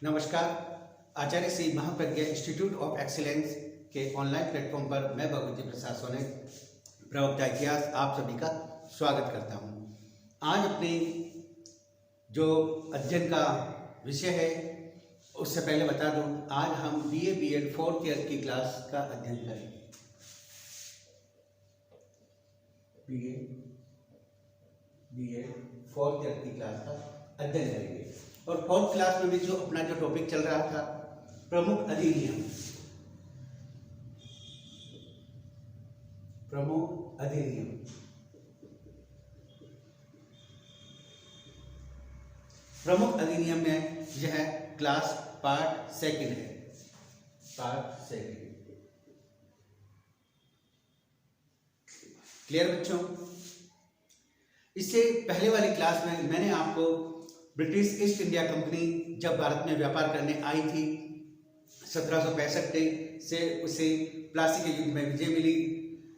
नमस्कार। Acharya Shri Mahapragya institute of excellence के online platform पर मैं भगवती प्रसाद सोने प्रवक्ता इतिहास आप सभी का स्वागत करता हूं। आज अपने जो अध्ययन का विषय है उससे पहले बता दूं, आज हम बीए बीएड 4th ईयर की क्लास का अध्ययन करेंगे। बीए बीएड 4th ईयर की क्लास का अध्ययन करेंगे और 4th क्लास में भी जो अपना जो टॉपिक चल रहा था प्रमुख अधिनियम में यह क्लास पार्ट सेकंड है। क्लियर बच्चों? इससे पहले वाली क्लास में मैंने आपको ब्रिटिश ईस्ट इंडिया कंपनी जब भारत में व्यापार करने आई थी 1765 से उसे प्लासी के युद्ध में विजय मिली।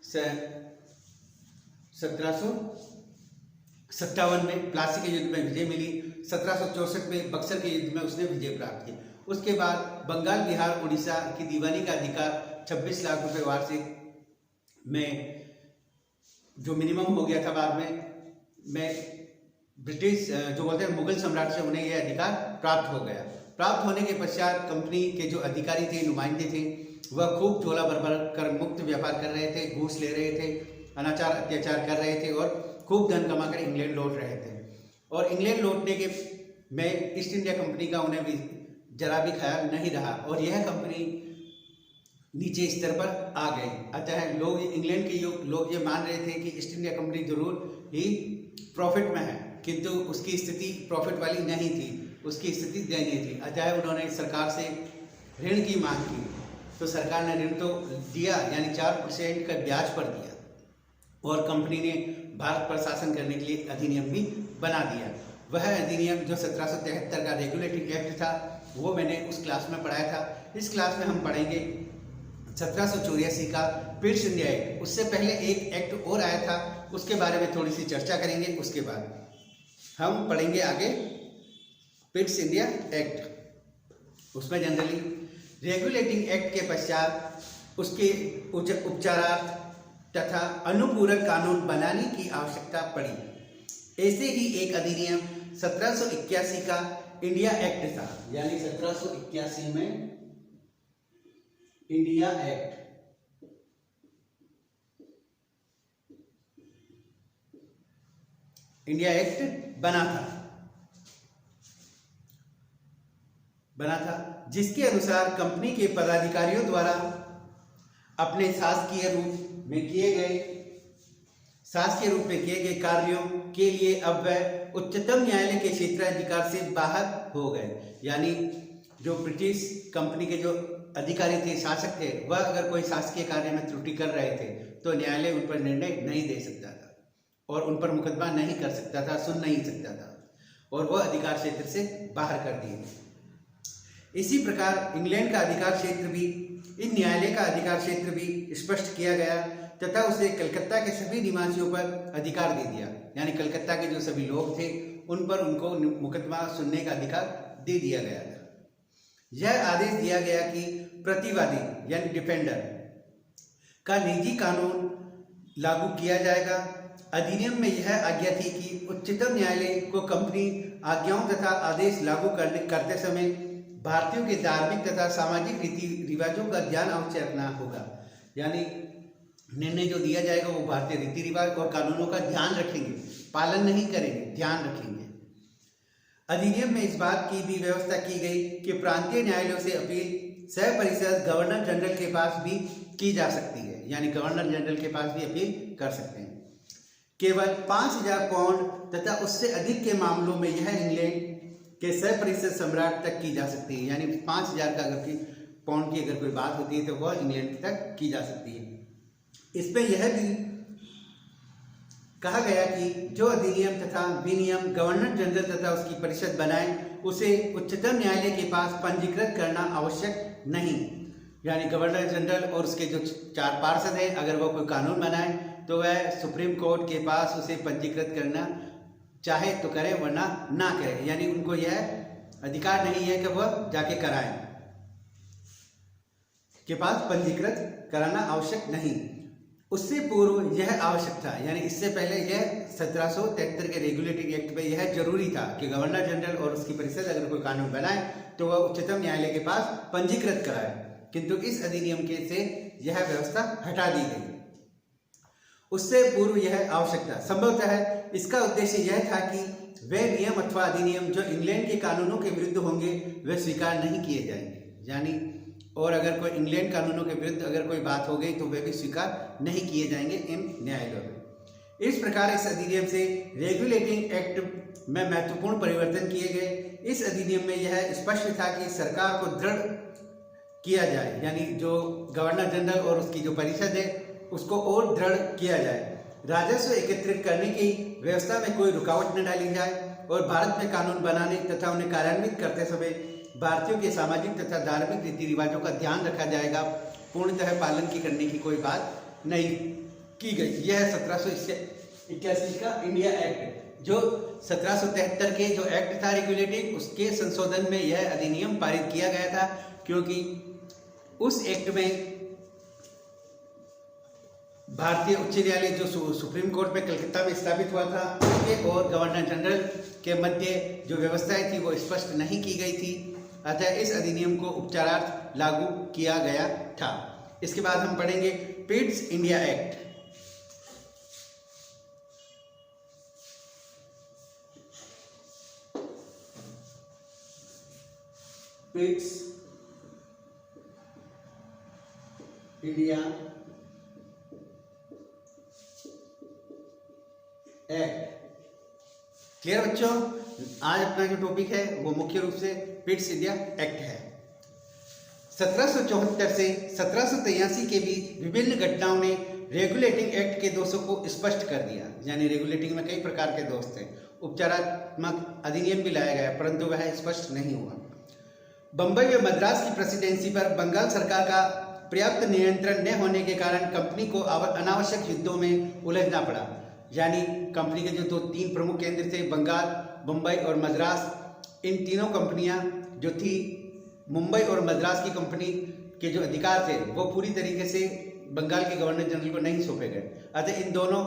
1757 में प्लासी के युद्ध में विजय मिली। 1764 में बक्सर के युद्ध में उसने विजय प्राप्त की। उसके बाद बंगाल, बिहार, उड़ीसा की दीवानी का अधिकार 26 लाख रुपए वार्षिक में जो मिनिमम हो गया था, बाद में ब्रिटिश जो बोलते हैं मुगल सम्राट से उन्हें यह अधिकार प्राप्त हो गया। प्राप्त होने के पश्चात कंपनी के जो अधिकारी थे, नुमाइंदे थे, वह खूब झोला भर कर मुक्त व्यापार कर रहे थे, घूस ले रहे थे, अनाचार अत्याचार कर रहे थे और खूब धन कमाकर इंग्लैंड लौट रहे थे। और इंग्लैंड लौटने के में ईस्ट इंडिया कंपनी का उन्हें भी जरा भी ख्याल नहीं रहा और यह कंपनी नीचे स्तर पर आ गई। अतः लोग इंग्लैंड के लोग ये मान रहे थे कि ईस्ट इंडिया कंपनी जरूर ही प्रॉफिट में है, किंतु उसकी स्थिति प्रॉफिट वाली नहीं थी, उसकी स्थिति दयनीय थी। अतः उन्होंने सरकार से ऋण की मांग की तो सरकार ने ऋण तो दिया, यानी 4% का ब्याज पर दिया और कंपनी ने भारत पर शासन करने के लिए अधिनियम भी बना दिया। वह अधिनियम जो 1773 का रेगुलेटिंग एक्ट था वो मैंने उस क्लास में पढ़ाया था। इस क्लास में हम पढ़ेंगे 1784 का पिट्स इंडिया एक्ट। उससे पहले एक एक्ट और आया था, उसके बारे में थोड़ी सी चर्चा करेंगे। उसके बाद हम पढ़ेंगे आगे पिट्स इंडिया एक्ट। उसमें जनरली रेगुलेटिंग एक्ट के पश्चात उसके उपचारार्थ तथा अनुपूरक कानून बनाने की आवश्यकता पड़ी। ऐसे ही एक अधिनियम 1781 का इंडिया एक्ट था, यानी 1781 में इंडिया एक्ट बना था जिसके अनुसार कंपनी के पदाधिकारियों द्वारा अपने शासकीय रूप में किए गए कार्यों के लिए अब वह उच्चतम न्यायालय के क्षेत्राधिकार से बाहर हो गए। यानी जो ब्रिटिश कंपनी के जो अधिकारी थे, शासक थे, वह अगर कोई शासकीय कार्य में त्रुटि कर रहे थे तो न्यायालय उन पर निर्णय नहीं दे सकता था और उन पर मुकदमा नहीं कर सकता था, सुन नहीं सकता था और वह अधिकार क्षेत्र से बाहर कर दिए। इसी प्रकार इंग्लैंड का अधिकार क्षेत्र भी, इन न्यायालय का अधिकार क्षेत्र भी स्पष्ट किया गया तथा उसे कलकत्ता के सभी निवासियों पर अधिकार दे दिया। यानी कलकत्ता के जो सभी लोग थे उन पर उनको मुकदमा सुनने का अधिकार दे दिया गया था। यह आदेश दिया गया कि प्रतिवादी यानी डिफेंडर का निजी कानून लागू किया जाएगा। अधिनियम में यह आज्ञा थी कि उच्चतम न्यायालय को कंपनी आज्ञाओं तथा आदेश लागू करते समय भारतीयों के धार्मिक तथा सामाजिक रीति रिवाजों का ध्यान अवश्य रखना होगा। यानी निर्णय जो दिया जाएगा वो भारतीय रीति रिवाज और कानूनों का ध्यान रखेंगे, पालन नहीं करेंगे, ध्यान रखेंगे। अधिनियम में इस बात की भी व्यवस्था की गई कि प्रांतीय न्यायालयों से अपील सह परिषद गवर्नर जनरल के पास भी की जा सकती है। यानी गवर्नर जनरल के पास भी अपील कर सकते हैं। केवल 5000 पाउंड तथा उससे अधिक के मामलों में यह इंग्लैंड के सह परिषद सम्राट तक की जा सकती है। यानी 5000 का अगर पाउंड की अगर कोई बात होती है तो वह इंग्लैंड तक की जा सकती है। इसमें यह भी कहा गया कि जो अधिनियम तथा विनियम गवर्नर जनरल तथा उसकी परिषद बनाए उसे उच्चतम न्यायालय के पास पंजीकृत करना आवश्यक नहीं। यानी गवर्नर जनरल और उसके जो 4 पार्षद हैं, अगर वो कोई कानून बनाए तो वह सुप्रीम कोर्ट के पास उसे पंजीकृत करना चाहे तो करे वरना ना करे। यानी उनको यह अधिकार नहीं है कि वह जाके कराएं, के पास पंजीकृत कराना आवश्यक नहीं। उससे पूर्व यह आवश्यक था, यानी इससे पहले यह 1773 के रेगुलेटिंग एक्ट में यह जरूरी था कि गवर्नर जनरल और उसकी परिषद अगर कोई कानून बनाए तो वह उच्चतम न्यायालय के पास पंजीकृत कराए, किंतु इस अधिनियम के से यह व्यवस्था हटा दी गई। उससे पूर्व यह आवश्यक था। संभवतः इसका उद्देश्य यह था कि वे नियम अथवा अधिनियम जो इंग्लैंड के कानूनों के विरुद्ध होंगे वे स्वीकार नहीं किए जाएंगे, यानी और अगर कोई इंग्लैंड कानूनों के विरुद्ध अगर कोई बात हो गई तो वे भी स्वीकार नहीं किए जाएंगे इन न्यायालयों में। इस प्रकार इस अधिनियम से रेगुलेटिंग एक्ट में महत्वपूर्ण परिवर्तन किए गए। इस अधिनियम में यह स्पष्ट था कि सरकार को दृढ़ किया जाए, यानी जो गवर्नर जनरल और उसकी जो परिषद है उसको और दृढ़ किया जाए। राजस्व एकत्रित करने की व्यवस्था में कोई रुकावट न डाली जाए और भारत में कानून बनाने तथा उन्हें कार्यान्वित करते समय भारतीयों के सामाजिक तथा धार्मिक रीति रिवाजों का ध्यान रखा जाएगा। पूर्णतः पालन की करने की कोई बात नहीं की गई। यह 1781 का इंडिया एक्ट, जो 1773 के जो एक्ट था रेगुलेटिंग, उसके संशोधन में यह अधिनियम पारित किया गया था, क्योंकि उस एक्ट में भारतीय उच्च न्यायालय जो सुप्रीम कोर्ट में कलकत्ता में स्थापित हुआ था उसके और गवर्नर जनरल के मध्य जो व्यवस्थाएं थी वो स्पष्ट नहीं की गई थी, अतः इस अधिनियम को उपचारार्थ लागू किया गया था। इसके बाद हम पढ़ेंगे Pitt's India act. Pitt's India act. Clear बच्चों, आज अपना जो टॉपिक है वो मुख्य रूप से पिट्स इंडिया एक्ट है। 1774 से 1783 के बीच विभिन्न घटनाओं ने रेगुलेटिंग एक्ट के दोषों को स्पष्ट कर दिया, यानी रेगुलेटिंग में कई प्रकार के दोष थे। उपचारात्मक अधिनियम भी लाया गया परंतु वह स्पष्ट नहीं हुआ। बंबई व मद्रास की प्रेसिडेंसी पर बंगाल सरकार का पर्याप्त नियंत्रण न होने के कारण कंपनी को अनावश्यक युद्धों में उलझना पड़ा, यानी कंपनी के जो तीन प्रमुख केंद्र थे बंगाल, मुंबई और मद्रास, इन तीनों कंपनियां जो थी, मुंबई और मद्रास की कंपनी के जो अधिकार थे वो पूरी तरीके से बंगाल के गवर्नर जनरल को नहीं सौंपे गए। अतः इन दोनों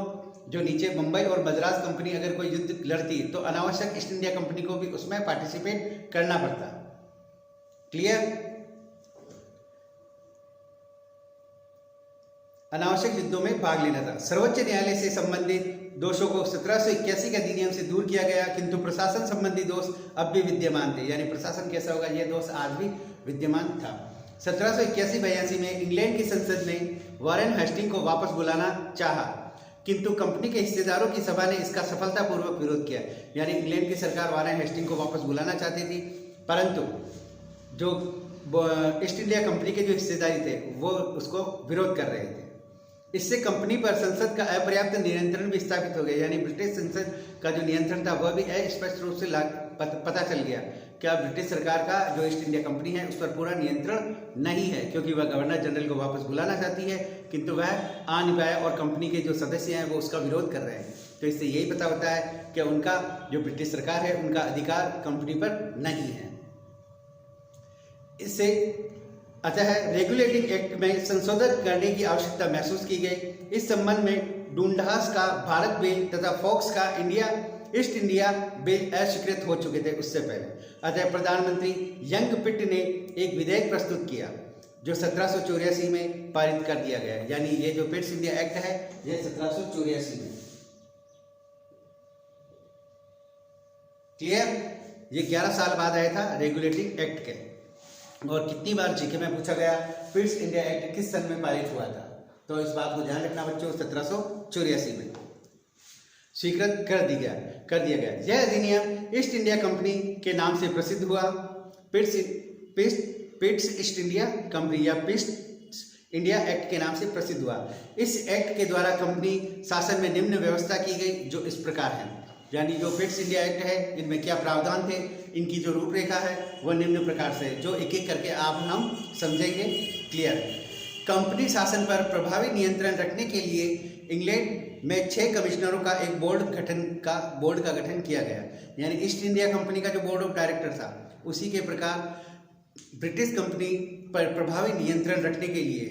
जो नीचे मुंबई और मद्रास कंपनी अगर कोई युद्ध लड़ती तो अनावश्यक ईस्ट इंडिया कंपनी को भी उसमें पार्टिसिपेट करना पड़ता। क्लियर? अनावश्यक युद्धों में भाग लेना था। सर्वोच्च न्यायालय से संबंधित दोषों को 1781 के अधिनियम से दूर किया गया, किंतु प्रशासन संबंधी दोष अब भी विद्यमान थे, यानी प्रशासन कैसा होगा यह दोष आज भी विद्यमान था। 1781-82 में इंग्लैंड की संसद ने वॉरेन हेस्टिंग को वापस बुलाना चाहा, किंतु कंपनी के हिस्सेदारों की सभा ने इसका सफलतापूर्वक विरोध किया, यानी इंग्लैंड की सरकार वॉरेन हेस्टिंग को वापस बुलाना चाहती थी, परंतु जो ईस्ट इंडिया कंपनी के जो हिस्सेदारी थे वो उसको विरोध कर रहे थे। इससे कंपनी पर संसद का अपर्याप्त नियंत्रण भी स्थापित हो गया, यानी ब्रिटिश संसद का जो नियंत्रण था वह भी अस्पष्ट रूप से पता चल गया कि अब ब्रिटिश सरकार का जो ईस्ट इंडिया कंपनी है उस पर पूरा नियंत्रण नहीं है, क्योंकि वह गवर्नर जनरल को वापस बुलाना चाहती है किंतु वह आ नहीं पाया और कंपनी के जो सदस्य हैं वो उसका विरोध कर रहे हैं। तो इससे यही पता होता है कि उनका जो ब्रिटिश सरकार है उनका अधिकार कंपनी पर नहीं है। इससे अतः रेगुलेटिंग एक्ट में संशोधन करने की आवश्यकता महसूस की गई। इस संबंध में डुंडास का भारत बिल तथा फोक्स का ईस्ट इंडिया बिल अस्वीकृत हो चुके थे उससे पहले। अतः प्रधानमंत्री यंग पिट ने एक विधेयक प्रस्तुत किया जो 1784 में पारित कर दिया गया, यानी ये जो पिट्स इंडिया एक्ट है ये 1784 में। क्लियर? ये 11 साल बाद आया था रेगुलेटिंग एक्ट के। और कितनी बार जीके में पूछा गया पिट्स इंडिया एक्ट किस सन में पारित हुआ था, तो इस बात को ध्यान रखना बच्चों, 1784 में स्वीकृत कर दिया गया। यह अधिनियम ईस्ट इंडिया कंपनी के नाम से प्रसिद्ध हुआ। पिट्स ईस्ट इंडिया कंपनी या पिट्स इंडिया एक्ट के नाम से प्रसिद्ध हुआ। इस एक्ट के द्वारा कंपनी शासन में निम्न व्यवस्था की गई जो इस प्रकार है, यानी जो पिट्स इंडिया एक्ट है इनमें क्या प्रावधान थे, इनकी जो रूपरेखा है वह निम्न प्रकार से, जो एक एक करके आप हम समझेंगे। क्लियर? कंपनी शासन पर प्रभावी नियंत्रण रखने के लिए इंग्लैंड में 6 कमिश्नरों का एक बोर्ड का गठन किया गया, यानी ईस्ट इंडिया कंपनी का जो बोर्ड ऑफ डायरेक्टर था उसी के प्रकार ब्रिटिश कंपनी पर प्रभावी नियंत्रण रखने के लिए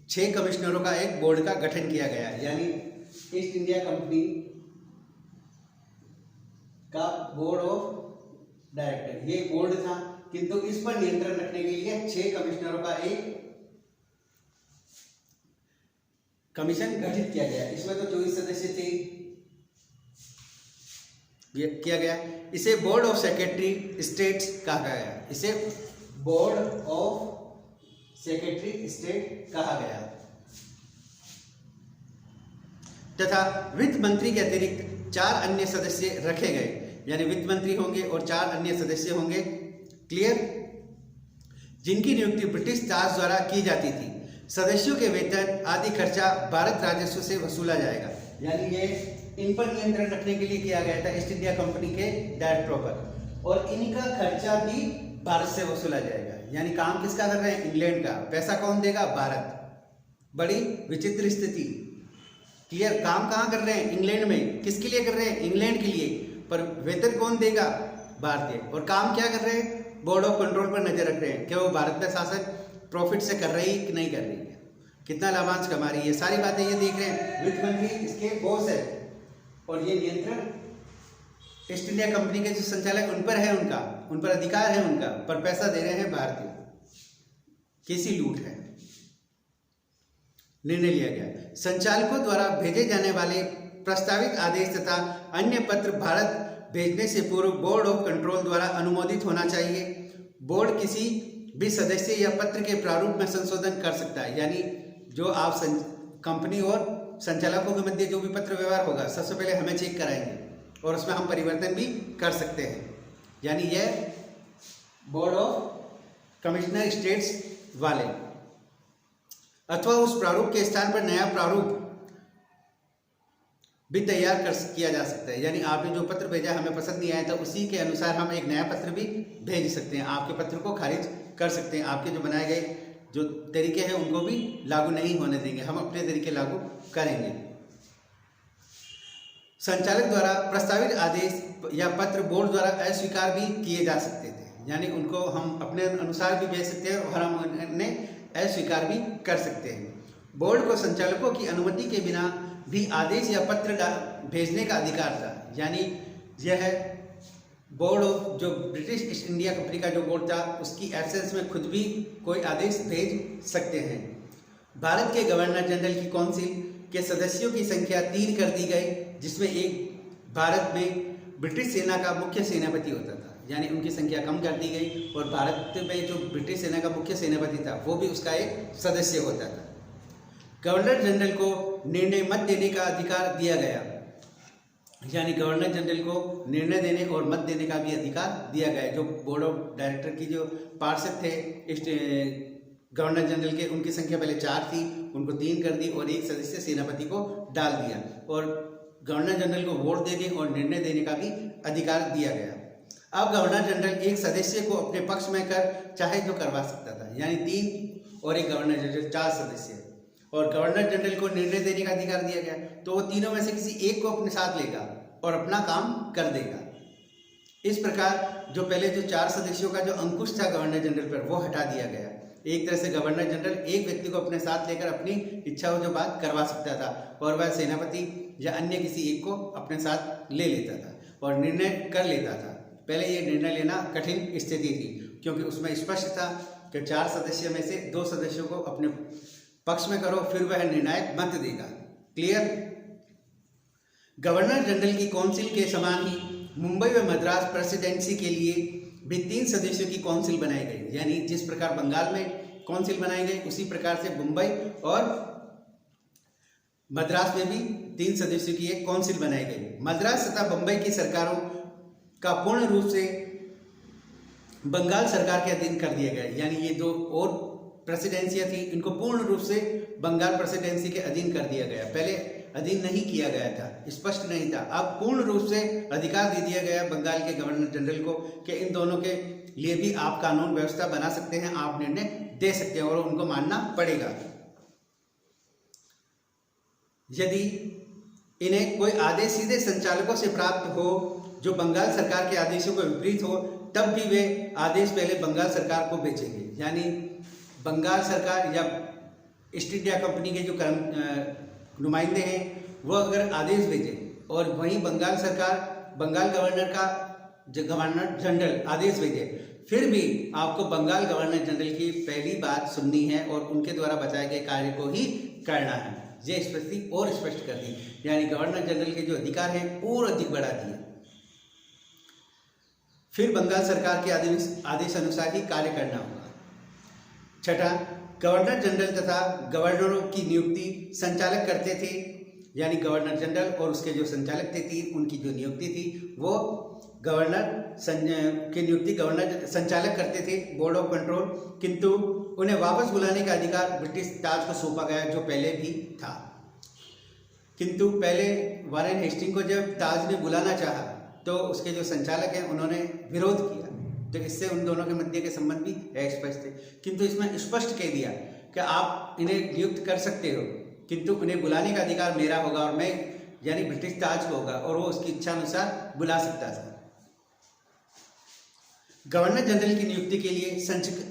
6 कमिश्नरों का एक बोर्ड का गठन किया गया, यानी ईस्ट इंडिया कंपनी का बोर्ड ऑफ डायरेक्टर, ये बोर्ड था, किंतु इस पर नियंत्रण रखने के लिए 6 कमिश्नरों का एक कमीशन गठित किया गया। इसमें तो 24 सदस्य थे, ये किया गया। इसे बोर्ड ऑफ सेक्रेटरी स्टेट्स कहा गया, इसे बोर्ड ऑफ सेक्रेटरी स्टेट कहा गया। तथा वित्त मंत्री के अतिरिक्त 4 अन्य सदस्य रखे गए, यानी वित्त मंत्री होंगे और 4 अन्य सदस्य होंगे, क्लियर, जिनकी नियुक्ति ब्रिटिश ताज द्वारा की जाती थी। सदस्यों के वेतन आदि खर्चा भारत राजस्व से वसूला जाएगा, यानी ये इन पर नियंत्रण रखने के लिए किया गया था ईस्ट इंडिया कंपनी के डायरेक्टरों पर, और इनका खर्चा भी भारत से वसूला जाएगा। यानी काम किसका कर रहे हैं? इंग्लैंड का। पैसा कौन देगा? भारत। बड़ी विचित्र स्थिति, क्लियर। काम कहाँ कर रहे हैं? इंग्लैंड में। किसके लिए कर रहे हैं? इंग्लैंड के लिए। पर वेतन कौन देगा? भारतीय। और काम क्या कर रहे हैं? बोर्ड ऑफ कंट्रोल पर नजर रख रहे हैं कि वो भारत का शासन प्रॉफिट से कर रही कि नहीं कर रही है, कितना लाभांश कमा रही है, सारी बातें ये देख रहे हैं। वित्त मंत्री इसके बॉस है और ये नियंत्रण ईस्ट इंडिया कंपनी के जो संचालक उन पर है, उन पर अधिकार है उनका, पर पैसा दे रहे हैं भारतीय। कैसी लूट है। निर्णय लिया गया, संचालकों द्वारा भेजे जाने वाले प्रस्तावित आदेश तथा अन्य पत्र भारत भेजने से पूर्व बोर्ड ऑफ कंट्रोल द्वारा अनुमोदित होना चाहिए। बोर्ड किसी भी सदस्य या पत्र के प्रारूप में संशोधन कर सकता है, यानी जो आप कंपनी और संचालकों के मध्य जो भी पत्र व्यवहार होगा, सबसे पहले हमें चेक कराएंगे और उसमें हम परिवर्तन भी कर सकते हैं। यानी यह बोर्ड ऑफ कमिश्नर स्टेट्स वाले, अथवा उस प्रारूप के स्थान पर नया प्रारूप भी तैयार किया जा सकता है। यानी आपने जो पत्र भेजा हमें पसंद नहीं आया था, उसी के अनुसार हम एक नया पत्र भी भेज सकते हैं, आपके पत्र को खारिज कर सकते हैं। आपके जो बनाए गए जो तरीके हैं उनको भी लागू नहीं होने देंगे, हम अपने तरीके लागू करेंगे। संचालक द्वारा प्रस्तावित आदेश या पत्र बोर्ड द्वारा अस्वीकार भी किए जा सकते थे, यानी उनको हम अपने अनुसार भी भेज सकते हैं और हम उन्हें अस्वीकार भी कर सकते हैं। बोर्ड को संचालकों की अनुमति के बिना भी आदेश या पत्र भेजने का अधिकार था, यानी यह बोर्ड ऑफ जो ब्रिटिश ईस्ट इंडिया कंपनी का जो बोर्ड था उसकी एब्सेंस में खुद भी कोई आदेश भेज सकते हैं। भारत के गवर्नर जनरल की काउंसिल के सदस्यों की संख्या 3 कर दी गई, जिसमें एक भारत में ब्रिटिश सेना का मुख्य सेनापति होता था, यानी उनकी संख्या कम कर दी गई, और भारत में जो ब्रिटिश सेना का मुख्य सेनापति था वो भी उसका एक सदस्य होता था। गवर्नर जनरल को निर्णय मत देने का अधिकार दिया गया, यानी गवर्नर जनरल को निर्णय देने और मत देने का भी अधिकार दिया गया। जो बोर्ड ऑफ डायरेक्टर की जो पार्षद थे गवर्नर जनरल के, उनकी संख्या पहले 4 थी, उनको 3 कर दी और एक सदस्य सेनापति को डाल दिया, और गवर्नर जनरल को वोट देने और निर्णय देने का भी अधिकार दिया गया। अब गवर्नर जनरल एक सदस्य को अपने पक्ष में कर चाहे तो करवा सकता था, यानी 3 और एक गवर्नर जनरल 4 सदस्य, और गवर्नर जनरल को निर्णय देने का अधिकार दिया गया, तो वो तीनों में से किसी एक को अपने साथ लेगा और अपना काम कर देगा। इस प्रकार जो पहले जो 4 सदस्यों का जो अंकुश था गवर्नर जनरल पर, वो हटा दिया गया। एक तरह से गवर्नर जनरल एक व्यक्ति को अपने साथ लेकर अपनी इच्छा हो जो बात करवा सकता था, और वह सेनापति या अन्य किसी एक को अपने साथ ले लेता था और निर्णय कर लेता था। पहले ये निर्णय लेना कठिन स्थिति थी, क्योंकि उसमें स्पष्ट था कि 4 सदस्य में से 2 सदस्यों को अपने पक्ष में करो, फिर वह निर्णायक मत देगा। क्लियर। गवर्नर जनरल की काउंसिल के समान ही मुंबई व मद्रास प्रेसिडेंसी के लिए भी 3 सदस्यों की काउंसिल बनाई गई, यानी जिस प्रकार बंगाल में काउंसिल बनाई गई उसी प्रकार से मुंबई और मद्रास में भी 3 सदस्यों की एक काउंसिल बनाई गई। मद्रास तथा बंबई की सरकारों का पूर्ण रूप से बंगाल सरकार के अधीन कर दिया गया, यानी ये जो और प्रेसिडेंसियां थी इनको पूर्ण रूप से बंगाल प्रेसिडेंसी के अधीन कर दिया गया। पहले अधीन नहीं किया गया था, स्पष्ट नहीं था, अब पूर्ण रूप से अधिकार दे दिया गया बंगाल के गवर्नर जनरल को कि इन दोनों के लिए भी आप कानून व्यवस्था बना सकते हैं, आप निर्णय दे सकते हैं और उनको मानना पड़ेगा। यदि इन्हें कोई आदेश सीधे संचालकों से प्राप्त हो जो बंगाल सरकार के आदेशों को विपरीत हो, तब भी वे आदेश पहले बंगाल सरकार को भेजेंगे। यानी बंगाल सरकार या ईस्ट इंडिया कंपनी के जो नुमाइंदे हैं वो अगर आदेश भेजें और वहीं बंगाल सरकार, बंगाल गवर्नर का जो गवर्नर जनरल आदेश भेजे, फिर भी आपको बंगाल गवर्नर जनरल की पहली बात सुननी है और उनके द्वारा बताए गए कार्य को ही करना है। ये स्थिति और स्पष्ट कर दी, यानी गवर्नर जनरल के जो अधिकार हैं और अधिक बढ़ा दिए। फिर बंगाल सरकार के आदेश अनुसार ही कार्य करना होगा। छठा, गवर्नर जनरल तथा गवर्नरों की नियुक्ति संचालक करते थे, यानी गवर्नर जनरल और उसके जो संचालक थे उनकी जो नियुक्ति थी वो गवर्नर की नियुक्ति गवर्नर संचालक करते थे, बोर्ड ऑफ कंट्रोल, किंतु उन्हें वापस बुलाने का अधिकार ब्रिटिश ताज को सौंपा गया जो पहले भी था। किंतु पहले वारेन हेस्टिंग को जब ताज ने बुलाना चाहा तो उसके जो संचालक हैं उन्होंने विरोध किया, तो इससे उन दोनों के मध्य के संबंध भी स्पष्ट थे। किंतु इसमें स्पष्ट कह दिया कि आप इन्हें नियुक्त कर सकते हो, किंतु उन्हें बुलाने का अधिकार मेरा होगा और मैं, यानी ब्रिटिश ताज को होगा, और वो उसकी इच्छा अनुसार बुला सकता था। गवर्नर जनरल की नियुक्ति के लिए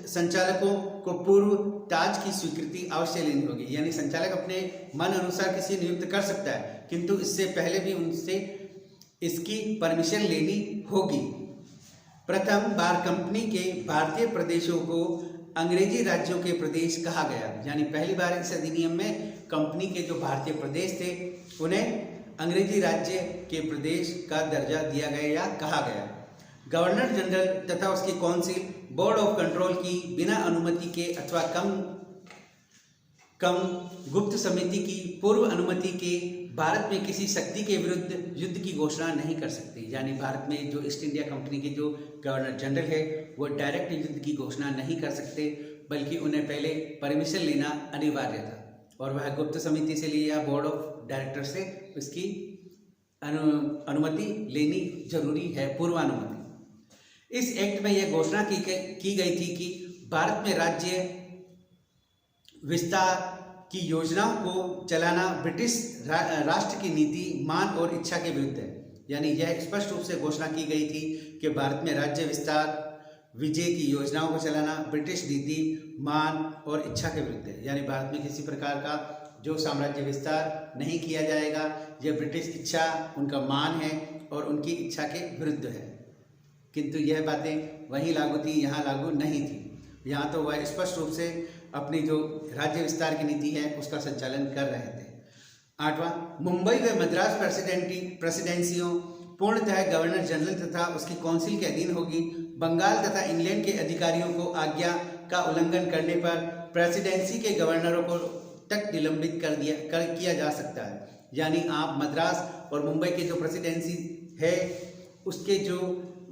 संचालकों को पूर्व ताज की स्वीकृति अवश्य लेनी होगी, यानी संचालक अपने मन अनुसार किसी नियुक्त कर सकता है, किंतु इससे पहले भी उनसे इसकी परमिशन लेनी होगी। प्रथम बार कंपनी के भारतीय प्रदेशों को अंग्रेजी राज्यों के प्रदेश कहा गया, यानी पहली बार इस अधिनियम में कंपनी के जो भारतीय प्रदेश थे उन्हें अंग्रेजी राज्य के प्रदेश का दर्जा दिया गया या कहा गया। गवर्नर जनरल तथा उसकी काउंसिल बोर्ड ऑफ कंट्रोल की बिना अनुमति के अथवा कम गुप्त समिति की पूर्व अनुमति के भारत में किसी शक्ति के विरुद्ध युद्ध की घोषणा नहीं कर सकती, यानी भारत में जो ईस्ट इंडिया कंपनी के जो गवर्नर जनरल है वो डायरेक्ट युद्ध की घोषणा नहीं कर सकते, बल्कि उन्हें पहले परमिशन लेना अनिवार्य था और वह गुप्त समिति से लिए या बोर्ड ऑफ डायरेक्टर से उसकी अनुमति लेनी जरूरी है, पूर्वानुमति। इस एक्ट में यह घोषणा की गई थी कि भारत में राज्य विस्तार की योजनाओं को चलाना ब्रिटिश राष्ट्र की नीति, मान और इच्छा के विरुद्ध है, यानी यह स्पष्ट रूप से घोषणा की गई थी कि भारत में राज्य विस्तार विजय की योजनाओं को चलाना ब्रिटिश नीति, मान और इच्छा के विरुद्ध है, यानी भारत में किसी प्रकार का जो साम्राज्य विस्तार नहीं किया जाएगा, यह ब्रिटिश इच्छा, उनका मान है और उनकी इच्छा के विरुद्ध है। किंतु यह बातें वहीं लागू थी, यहाँ लागू नहीं थी। यहाँ तो वह स्पष्ट रूप से अपनी जो राज्य विस्तार की नीति है उसका संचालन कर रहे थे। आठवां, मुंबई व मद्रास प्रेसिडेंसियों पूर्णतः गवर्नर जनरल तथा उसकी काउंसिल के अधीन होगी। बंगाल तथा इंग्लैंड के अधिकारियों को आज्ञा का उल्लंघन करने पर प्रेसिडेंसी के गवर्नरों को तक निलंबित किया जा सकता है, यानी आप मद्रास और मुंबई के जो प्रेसिडेंसी है उसके जो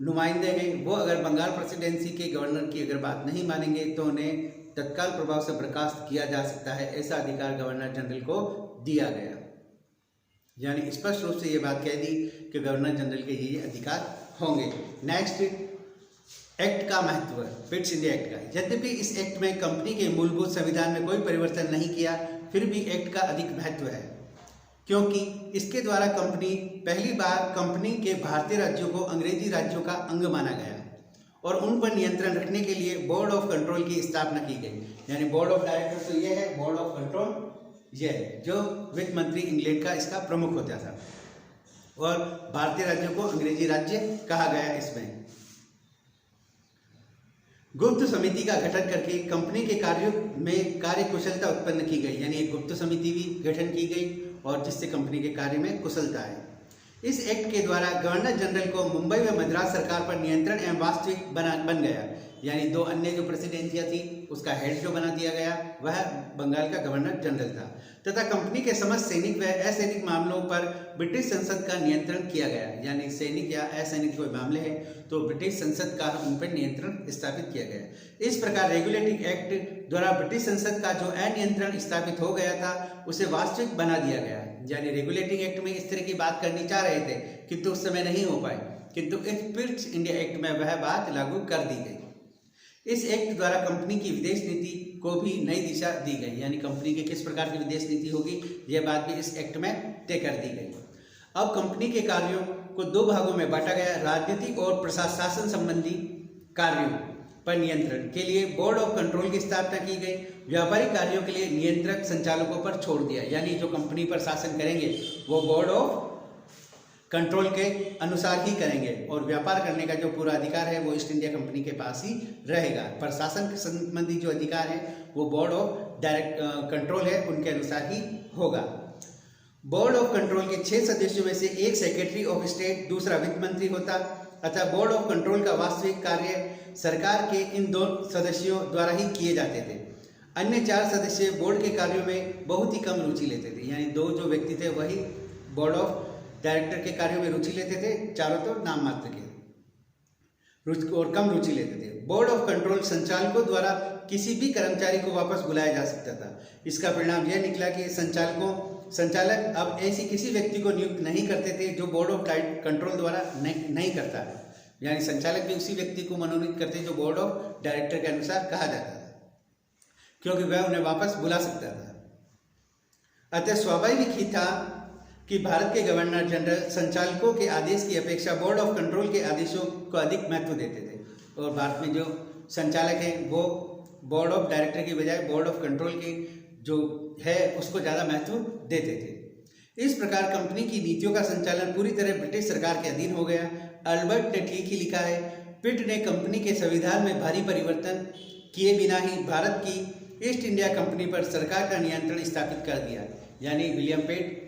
नुमाइंदे हैं वो अगर बंगाल प्रेसिडेंसी के गवर्नर की अगर बात नहीं मानेंगे तो उन्हें तत्काल प्रभाव से बर्खास्त किया जा सकता है, ऐसा अधिकार गवर्नर जनरल को दिया गया। यानी स्पष्ट रूप से ये बात कह दी कि गवर्नर जनरल के ये अधिकार होंगे। नेक्स्ट, एक्ट का महत्व, पिट्स इंडिया एक्ट का। यद्यपि इस एक्ट में कंपनी के मूलभूत संविधान में कोई परिवर्तन नहीं किया, फिर भी एक्ट का अधिक महत्व है, क्योंकि इसके द्वारा कंपनी पहली बार कंपनी के भारतीय राज्यों को अंग्रेजी राज्यों का अंग माना गया और उन पर नियंत्रण रखने के लिए बोर्ड ऑफ कंट्रोल की स्थापना की गई। यानी बोर्ड ऑफ डायरेक्टर तो ये है, बोर्ड ऑफ कंट्रोल ये है, जो वित्त मंत्री इंग्लैंड का इसका प्रमुख होता था और भारतीय राज्यों को अंग्रेजी राज्य कहा गया। इसमें गुप्त समिति का गठन करके कंपनी के कार्यों में कार्य कुशलता उत्पन्न की गई, यानी एक गुप्त समिति भी गठन की गई और जिससे कंपनी के कार्य में कुशलता है। इस एक्ट के द्वारा गवर्नर जनरल को मुंबई व मद्रास सरकार पर नियंत्रण एवं वास्तविक बन गया, यानी दो अन्य जो प्रेसिडेंसियां थी उसका हेड जो बना दिया गया वह बंगाल का गवर्नर जनरल था, तथा कंपनी के समस्त सैनिक व असैनिक मामलों पर ब्रिटिश संसद का नियंत्रण किया गया। यानी सैनिक या असैनिक कोई मामले हैं तो ब्रिटिश संसद का उन पर नियंत्रण स्थापित किया गया। इस प्रकार रेगुलेटिंग एक्ट द्वारा ब्रिटिश संसद का जो अनियंत्रण स्थापित हो गया था उसे वास्तविक बना दिया गया। यानी रेगुलेटिंग एक्ट में इस तरह की बात करनी चाह रहे थे किंतु उस समय नहीं हो पाए, किंतु इस पिट्स इंडिया एक्ट में वह बात लागू कर दी गई। इस एक्ट द्वारा कंपनी की विदेश नीति को भी नई दिशा दी गई, यानी कंपनी की किस प्रकार की विदेश नीति होगी यह बात भी इस एक्ट में तय कर दी गई। अब कंपनी के कार्यों को दो भागों में बांटा गया, राजनीतिक और प्रशासन संबंधी कार्यों पर नियंत्रण के लिए बोर्ड ऑफ कंट्रोल की स्थापना की गई। व्यापारिक कार्यों के लिए नियंत्रक संचालकों पर छोड़ दिया, यानी जो कंपनी पर शासन करेंगे वो बोर्ड ऑफ कंट्रोल के अनुसार ही करेंगे और व्यापार करने का जो पूरा अधिकार है वो ईस्ट इंडिया कंपनी के पास ही रहेगा। प्रशासन के संबंधी जो अधिकार है वो बोर्ड ऑफ डायरेक्ट कंट्रोल है, उनके अनुसार ही होगा। बोर्ड ऑफ कंट्रोल के 6 सदस्यों में से एक सेक्रेटरी ऑफ स्टेट, दूसरा वित्त मंत्री होता। अतः बोर्ड ऑफ कंट्रोल का वास्तविक कार्य सरकार के इन 2 सदस्यों द्वारा ही किए जाते थे। अन्य 4 सदस्य बोर्ड के कार्यों में बहुत ही कम रुचि लेते थे, यानी 2 जो व्यक्ति थे वही बोर्ड ऑफ डायरेक्टर के कार्यों में रुचि लेते थे, चारों तो नाम मात्र के और कम रुचि लेते थे। बोर्ड ऑफ कंट्रोल संचालकों द्वारा किसी भी कर्मचारी को वापस बुलाया जा सकता था। इसका परिणाम यह निकला कि संचालक अब ऐसी किसी व्यक्ति को नियुक्त नहीं करते थे जो बोर्ड ऑफ कंट्रोल द्वारा नहीं करता है, यानी संचालक भी उसी व्यक्ति को मनोनीत करते जो बोर्ड ऑफ डायरेक्टर के अनुसार कहा जाता था, क्योंकि वह उन्हें वापस बुला सकता था। अतः स्वाभाविक ही था कि भारत के गवर्नर जनरल संचालकों के आदेश की अपेक्षा बोर्ड ऑफ कंट्रोल के आदेशों को अधिक महत्व देते थे और भारत में जो संचालक हैं वो बोर्ड ऑफ डायरेक्टर की बजाय बोर्ड ऑफ कंट्रोल के जो है उसको ज़्यादा महत्व देते थे। इस प्रकार कंपनी की नीतियों का संचालन पूरी तरह ब्रिटिश सरकार के अधीन हो गया। अल्बर्ट ने ठीक ही लिखा है, पिट ने कंपनी के संविधान में भारी परिवर्तन किए बिना ही भारत की ईस्ट इंडिया कंपनी पर सरकार का नियंत्रण स्थापित कर दिया। यानी विलियम पिट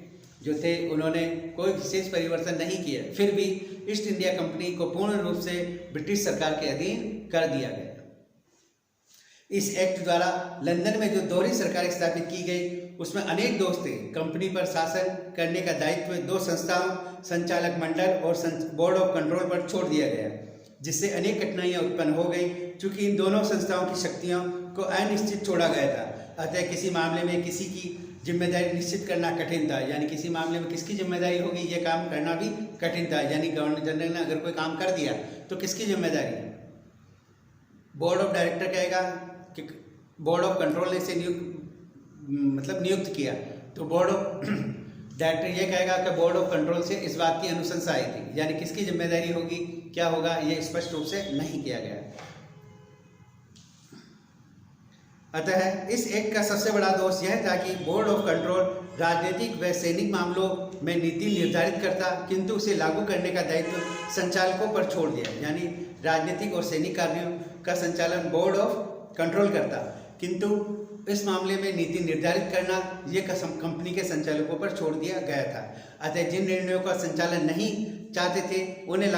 जो थे उन्होंने कोई विशेष परिवर्तन नहीं किया, फिर भी ईस्ट इंडिया कंपनी को पूर्ण रूप से ब्रिटिश सरकार के अधीन कर दिया गया। इस एक्ट द्वारा लंदन में जो दोहरी सरकार स्थापित की गई उसमें अनेक दोष थे। कंपनी पर शासन करने का दायित्व 2 संस्थाओं, संचालक मंडल और बोर्ड ऑफ कंट्रोल पर छोड़ दिया गया, जिससे अनेक कठिनाइयां उत्पन्न हो गई। चूंकि इन दोनों संस्थाओं की शक्तियों को अनिश्चित छोड़ा गया था, अतः किसी मामले में किसी की जिम्मेदारी निश्चित करना कठिन था, यानी किसी मामले में किसकी जिम्मेदारी होगी ये काम करना भी कठिन था। यानी गवर्नर जनरल ने अगर कोई काम कर दिया तो किसकी जिम्मेदारी? बोर्ड ऑफ डायरेक्टर कहेगा कि बोर्ड ऑफ कंट्रोल ने इसे नियुक्त किया, तो बोर्ड ऑफ डायरेक्टर ये कहेगा कि बोर्ड ऑफ कंट्रोल से इस बात की अनुशंसा आई थी, यानी किसकी जिम्मेदारी होगी क्या होगा ये स्पष्ट रूप से नहीं किया गया। अतः इस एक्ट का सबसे बड़ा दोष यह था कि बोर्ड ऑफ कंट्रोल राजनीतिक व सैनिक मामलों में नीति निर्धारित करता, किंतु उसे लागू करने का दायित्व संचालकों पर छोड़ दिया। यानी राजनीतिक और सैनिक कार्यों का संचालन बोर्ड ऑफ कंट्रोल करता, किंतु इस मामले में नीति निर्धारित करना ये कंपनी के संचालकों पर छोड़ दिया गया था। अतः जिन निर्णयों का संचालन नहीं चाहते थे उन्हें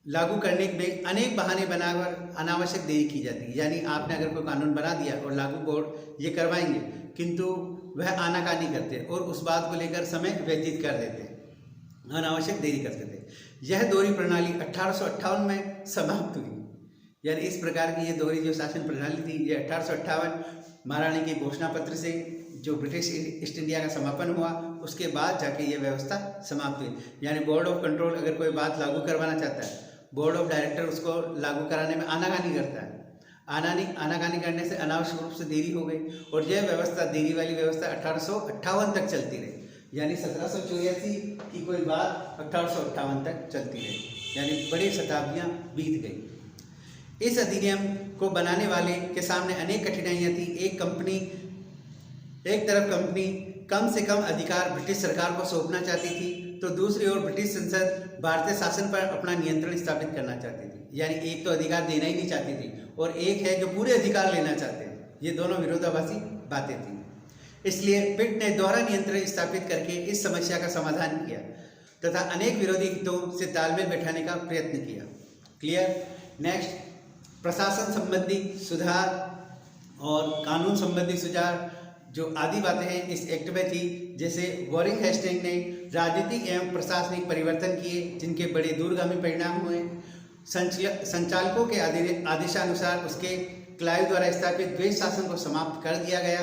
लागू करने में अनेक बहाने बनाकर अनावश्यक देरी की जाती है। यानी आपने अगर कोई कानून बना दिया और लागू बोर्ड ये करवाएंगे, किंतु वह आनाकानी करते और उस बात को लेकर समय व्यतीत कर देते, अनावश्यक देरी करते थे। यह दोहरी प्रणाली 1858 में समाप्त हुई। यानी इस प्रकार की ये दोहरी जो शासन प्रणाली थी ये 1858 महाराणी के घोषणा पत्र से जो ब्रिटिश ईस्ट इंडिया का समापन हुआ उसके बाद जाके ये व्यवस्था समाप्त हुई। यानी बोर्ड ऑफ कंट्रोल अगर कोई बात लागू करवाना चाहता है, बोर्ड ऑफ डायरेक्टर उसको लागू कराने में आनाकानी करता है। आनाकानी करने से अनावश्यक रूप से देरी हो गई और यह व्यवस्था, देरी वाली व्यवस्था 1858 तक चलती रही। यानी 1784 की कोई बात 1858 तक चलती रही, यानी बड़ी शताब्दियाँ बीत गई। इस अधिनियम को बनाने वाले के सामने अनेक कठिनाइयाँ थी। एक तरफ कंपनी कम से कम अधिकार ब्रिटिश सरकार को सौंपना चाहती थी, तो दूसरी ओर ब्रिटिश संसद भारतीय शासन पर अपना नियंत्रण स्थापित करना चाहती थी। यानी एक तो अधिकार देना ही नहीं चाहती थी और एक है जो पूरे अधिकार लेना चाहते हैं। ये दोनों विरोधाभासी बातें थी। इसलिए पिट ने दोहरा नियंत्रण स्थापित करके इस समस्या का समाधान किया तथा अनेक विरोधी हितों से तालमेल बैठाने का प्रयत्न किया। क्लियर? नेक्स्ट, प्रशासन संबंधी सुधार और कानून संबंधी सुधार जो आदि बातें हैं इस एक्ट में थी। जैसे वॉरेन हेस्टिंग ने राजनीतिक एवं प्रशासनिक परिवर्तन किए जिनके बड़े दूरगामी परिणाम हुए। संचालकों के आदेशानुसार उसके क्लाइव द्वारा स्थापित द्वेष शासन को समाप्त कर दिया गया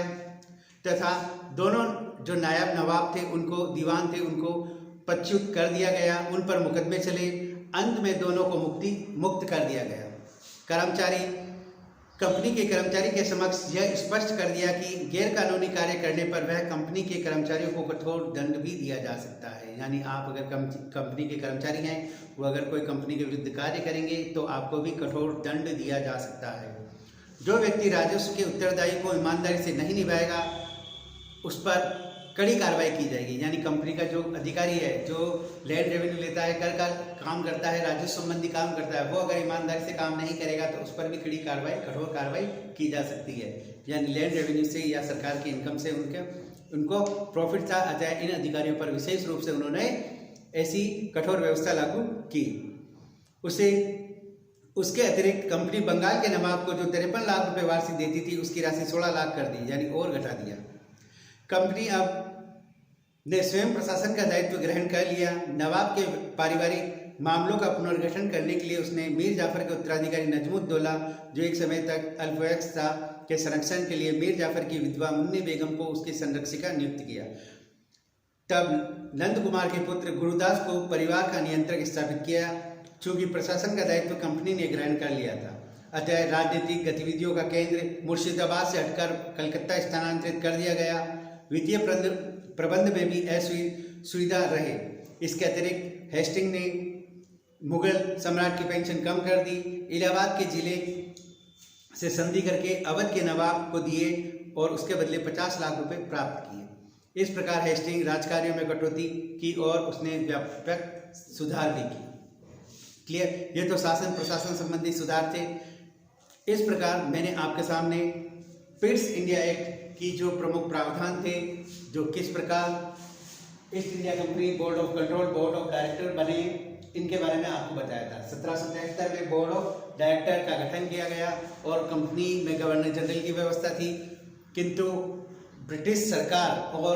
तथा दोनों जो नायब नवाब थे उनको, दीवान थे उनको पदच्युत कर दिया गया, उन पर मुकदमे चले। अंत में दोनों को मुक्त कर दिया गया। कंपनी के कर्मचारी के समक्ष यह स्पष्ट कर दिया कि गैर कानूनी कार्य करने पर वह कंपनी के कर्मचारियों को कठोर दंड भी दिया जा सकता है। है। यानी आप अगर कंपनी के कर्मचारी हैं, वो अगर कोई कंपनी के विरुद्ध कार्य करेंगे तो आपको भी कठोर दंड दिया जा सकता है। जो व्यक्ति राजस्व के उत्तरदायी को ईमानदारी से नहीं निभाएगा उस पर कड़ी कार्रवाई की जाएगी। यानी कंपनी का जो अधिकारी है, जो लैंड रेवेन्यू लेता है, कर का काम करता है, राजस्व संबंधी काम करता है, वो अगर ईमानदारी से काम नहीं करेगा तो उस पर भी कड़ी कार्रवाई, कठोर कार्रवाई की जा सकती है। यानी लैंड रेवेन्यू से या सरकार की इनकम से उनको प्रॉफिट था, अतः इन अधिकारियों पर विशेष रूप से उन्होंने ऐसी कठोर व्यवस्था लागू की। उसके अतिरिक्त कंपनी बंगाल के नवाब को जो 53 लाख रुपए वार्षिक देती थी, उसकी राशि 16 लाख कर दी, यानी और घटा दिया। कंपनी अब ने स्वयं प्रशासन का दायित्व ग्रहण कर लिया। नवाब के पारिवारिक मामलों का पुनर्गठन करने के लिए उसने मीर जाफर के उत्तराधिकारी नजमुद्दौला, जो एक समय तक अल्पवयस्क था, के संरक्षण के लिए मीर जाफर की विधवा मुन्नी बेगम को उसकी संरक्षिका नियुक्त किया। तब नंद कुमार के पुत्र गुरुदास को परिवार का नियंत्रक स्थापित किया। चूंकि प्रशासन का दायित्व कंपनी ने ग्रहण कर लिया था, अतः राजनीतिक गतिविधियों का केंद्र मुर्शिदाबाद से हटकर कलकत्ता स्थानांतरित कर दिया गया। वित्तीय प्रबंध में भी असुविधा रहे। इसके अतिरिक्त हेस्टिंग ने मुगल सम्राट की पेंशन कम कर दी, इलाहाबाद के जिले से संधि करके अवध के नवाब को दिए और उसके बदले 50 लाख रुपए प्राप्त किए। इस प्रकार हेस्टिंग राजकार्यों में कटौती की और उसने व्यापक सुधार भी किए। क्लियर? ये तो शासन प्रशासन संबंधी सुधार थे। इस प्रकार मैंने आपके सामने पिट्स इंडिया एक्ट की जो प्रमुख प्रावधान थे, जो किस प्रकार east India company board of control, board of director बने, इनके बारे में आपको बताया था। 1773 में बोर्ड ऑफ डायरेक्टर का गठन किया गया और कंपनी में गवर्नर जनरल की व्यवस्था थी। किंतु ब्रिटिश सरकार और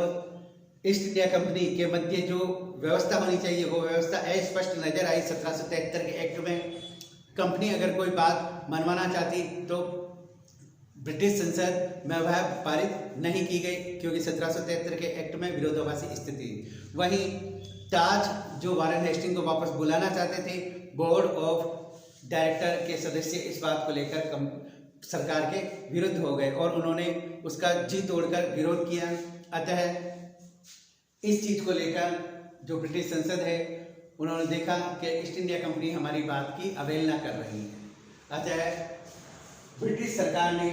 ईस्ट इंडिया कंपनी के मध्य जो व्यवस्था होनी चाहिए वो व्यवस्था अस्पष्ट नजर आई 1773 के एक्ट में। कंपनी अगर कोई बात मनवाना चाहती तो ब्रिटिश संसद में वह पारित नहीं की गई, क्योंकि 1773 के एक्ट में विरोधाभासी स्थिति। वहीं ताज जो वारेन हेस्टिंग को वापस बुलाना चाहते थे, बोर्ड ऑफ डायरेक्टर के सदस्य इस बात को लेकर सरकार के विरुद्ध हो गए और उन्होंने उसका जी तोड़कर विरोध किया। अतः इस चीज को लेकर जो ब्रिटिश संसद है, उन्होंने देखा कि ईस्ट इंडिया कंपनी हमारी बात की अवहेलना कर रही है। अतः ब्रिटिश सरकार ने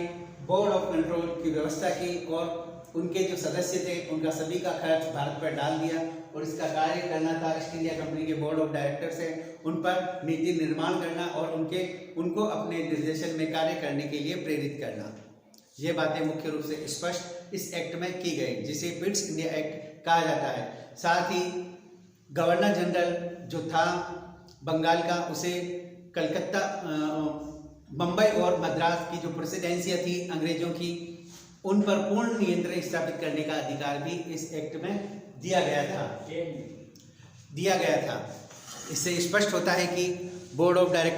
बोर्ड ऑफ कंट्रोल की व्यवस्था की और उनके जो सदस्य थे उनका सभी का खर्च भारत पर डाल दिया और इसका कार्य करना था ईस्ट इंडिया कंपनी के बोर्ड ऑफ डायरेक्टर से उन पर नीति निर्माण करना और उनको अपने निर्देशन में कार्य करने के लिए प्रेरित करना। ये बातें मुख्य रूप से स्पष्ट इस एक्ट में की गई, जिसे पिट्स इंडिया एक्ट कहा जाता है। साथ ही गवर्नर जनरल जो था बंगाल का, उसे कलकत्ता, मुंबई और मद्रास की जो प्रेसिडेंसियां थी अंग्रेजों की, उन पर पूर्ण नियंत्रण स्थापित करने का अधिकार भी इस एक्ट में दिया गया था। इससे स्पष्ट होता है कि बोर्ड ऑफ डायरेक्टर